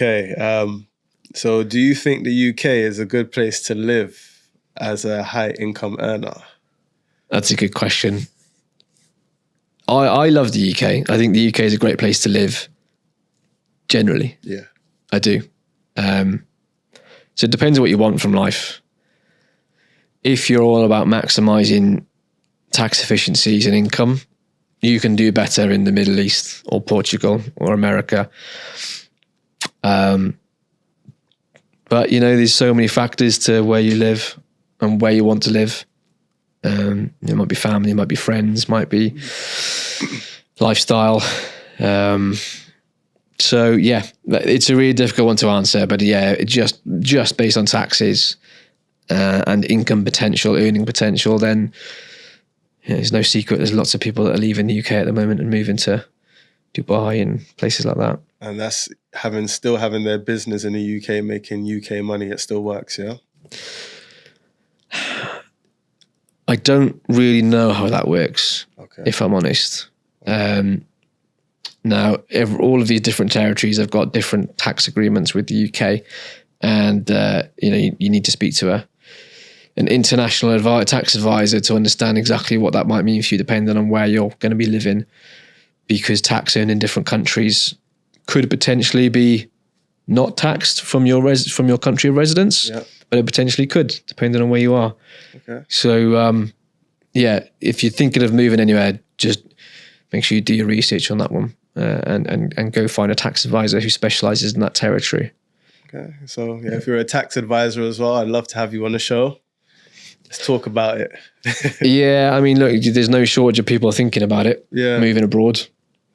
Okay. So do you think the UK is a good place to live as a high income earner? That's a good question. I love the UK. I think the UK is a great place to live generally. Yeah. I do. So it depends on what you want from life. If you're all about maximizing tax efficiencies and income, you can do better in the Middle East or Portugal or America. But, there's so many factors to where you live and where you want to live. It might be family, it might be friends, might be lifestyle. So yeah, it's a really difficult one to answer, but yeah, it just based on taxes and income potential, earning potential, then there's no secret. There's lots of people that are leaving the UK at the moment and moving to Dubai and places like that. And that's still having their business in the UK, making UK money. It still works, yeah? I don't really know how that works, Okay. if I'm honest. Now, all of these different territories have got different tax agreements with the UK, and you need to speak to an international tax advisor to understand exactly what that might mean for you, depending on where you're going to be living, because tax earned in different countries could potentially be not taxed from your country of residence, Yeah. but it potentially could, depending on where you are. Okay. So, if you're thinking of moving anywhere, just make sure you do your research on that one and go find a tax advisor who specializes in that territory. Okay. So, yeah, if you're a tax advisor as well, I'd love to have you on the show. Let's talk about it. Yeah, I mean, look, there's no shortage of people thinking about it, moving abroad.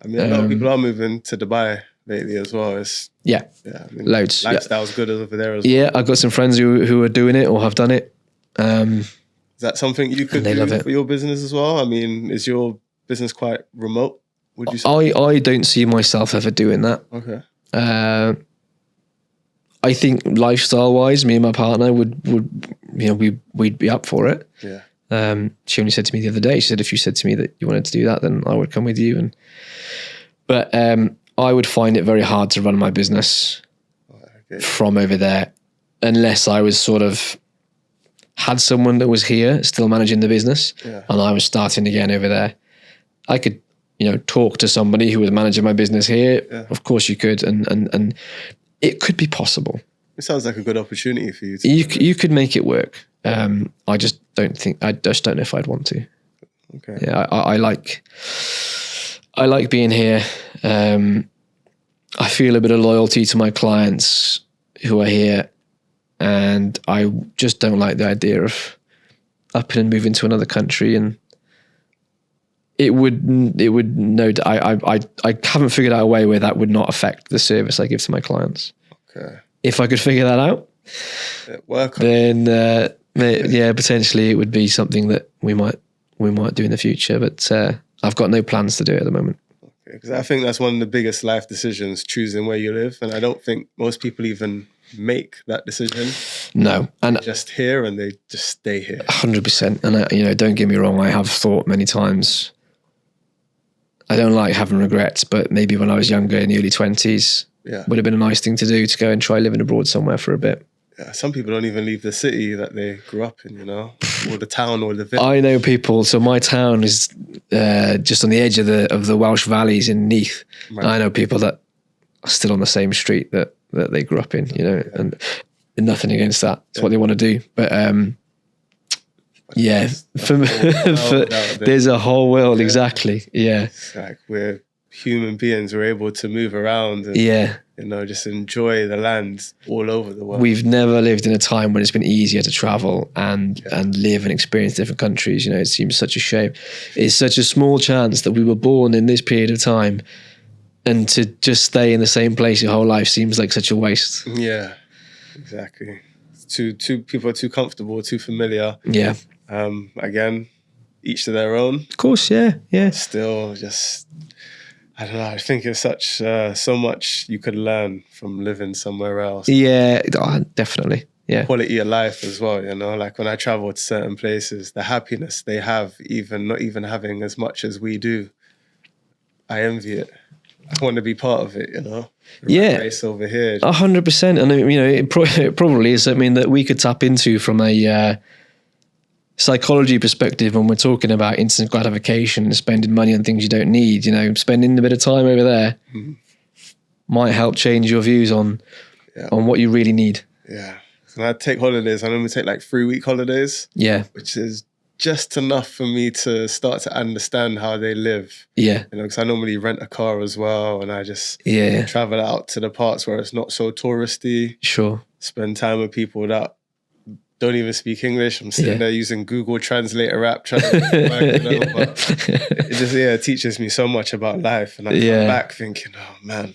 I mean, a lot of people are moving to Dubai lately as well. Yeah, I mean, loads. Lifestyle's good over there as well. Yeah, I've got some friends who are doing it or have done it. Is that something you could do love it for your business as well? I mean, is your business quite remote, would you say? I don't see myself ever doing that. Okay. I think lifestyle-wise, me and my partner would we'd be up for it. Yeah. She only said to me the other day, she said, if you said to me that you wanted to do that, then I would come with you. But I would find it very hard to run my business from over there unless I was sort of had someone that was here still managing the business and I was starting again over there. I could, talk to somebody who was managing my business here. Yeah. Of course you could. And it could be possible. It sounds like a good opportunity for you. You could make it work. I just don't know if I'd want to. Okay. Yeah. I like being here. I feel a bit of loyalty to my clients who are here, and I just don't like the idea of upping and moving to another country. And I haven't figured out a way where that would not affect the service I give to my clients. Okay. If I could figure that out, then potentially it would be something that we might do in the future. But I've got no plans to do it at the moment. Because I think that's one of the biggest life decisions, choosing where you live. And I don't think most people even make that decision. No. And they're just here and they just stay here. 100%. And, don't get me wrong, I have thought many times, I don't like having regrets, but maybe when I was younger in the early 20s, would have been a nice thing to do, to go and try living abroad somewhere for a bit. Yeah, some people don't even leave the city that they grew up in, or the town or the village. I know people. So my town is just on the edge of the Welsh valleys in Neath. Right. I know people that are still on the same street that they grew up in, and nothing against that. It's what they want to do. But there's a whole world. Exactly. Yeah. It's like we're human beings. We're able to move around and just enjoy the land all over the world. We've never lived in a time when it's been easier to travel and live and experience different countries. It seems such a shame. It's such a small chance that we were born in this period of time, and to just stay in the same place your whole life seems like such a waste. Yeah, exactly. People are too comfortable, too familiar. Yeah. Again, each to their own. Of course, yeah. Still, just, I don't know. I think it's so much you could learn from living somewhere else. Yeah, definitely. Yeah. Quality of life as well, like when I travel to certain places, the happiness they have, even not even having as much as we do, I envy it. want to be part of it, Yeah. Race over here. 100%. And it probably is something that we could tap into from a psychology perspective when we're talking about instant gratification and spending money on things you don't need. Spending a bit of time over there might help change your views on what you really need. Yeah. And I take holidays. I normally take like 3-week holidays. Yeah. Which is just enough for me to start to understand how they live. Yeah. Because I normally rent a car as well, and I just travel out to the parts where it's not so touristy. Sure. Spend time with people that don't even speak English. I'm sitting there using Google Translator app trying to but it just teaches me so much about life. And I come back thinking, oh man,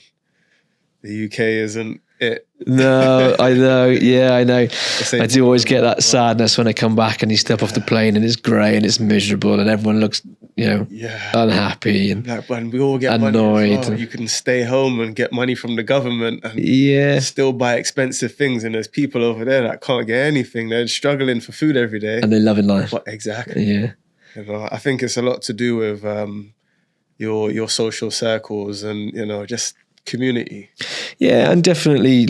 the UK isn't it. No, I know. Yeah, I know. I do always get that sadness when I come back and you step off the plane and it's grey and it's miserable and everyone looks, unhappy and like when we all get annoyed. Money you can stay home and get money from the government and still buy expensive things. And there's people over there that can't get anything. They're struggling for food every day. And they're loving life. Exactly. Yeah. I think it's a lot to do with your social circles and, just community. Yeah, and definitely,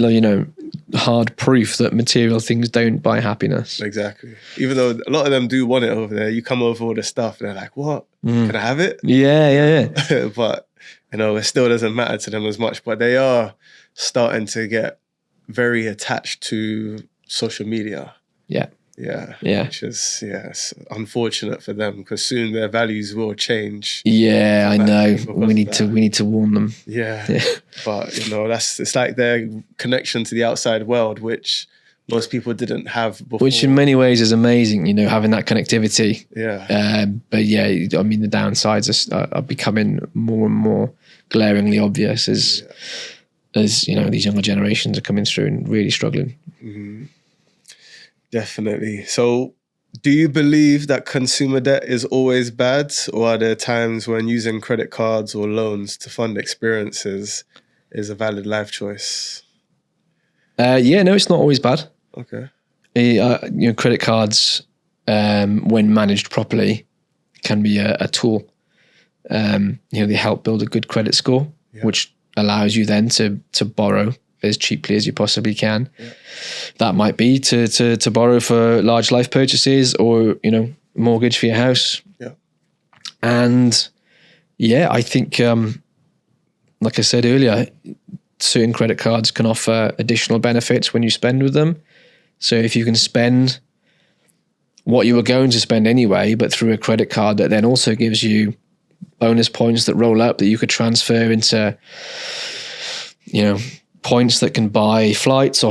hard proof that material things don't buy happiness. Exactly. Even though a lot of them do want it over there, you come over all the stuff and they're like, what? Can I have it? Yeah. But, it still doesn't matter to them as much. But they are starting to get very attached to social media. Yeah. Yeah. Which is, it's unfortunate for them because soon their values will change. Yeah, I know. We need to warn them. Yeah. But, it's like their connection to the outside world, which most people didn't have before. Which in many ways is amazing, having that connectivity. Yeah. But the downsides are becoming more and more glaringly obvious as these younger generations are coming through and really struggling. Mm-hmm. Definitely. So do you believe that consumer debt is always bad, or are there times when using credit cards or loans to fund experiences is a valid life choice? No, it's not always bad. Okay. Credit cards, when managed properly, can be a tool. They help build a good credit score, which allows you then to borrow as cheaply as you possibly can. Yeah. That might be to borrow for large life purchases or, mortgage for your house. Yeah. And I think, like I said earlier, certain credit cards can offer additional benefits when you spend with them. So if you can spend what you were going to spend anyway, but through a credit card that then also gives you bonus points that roll up that you could transfer into, points that can buy flights or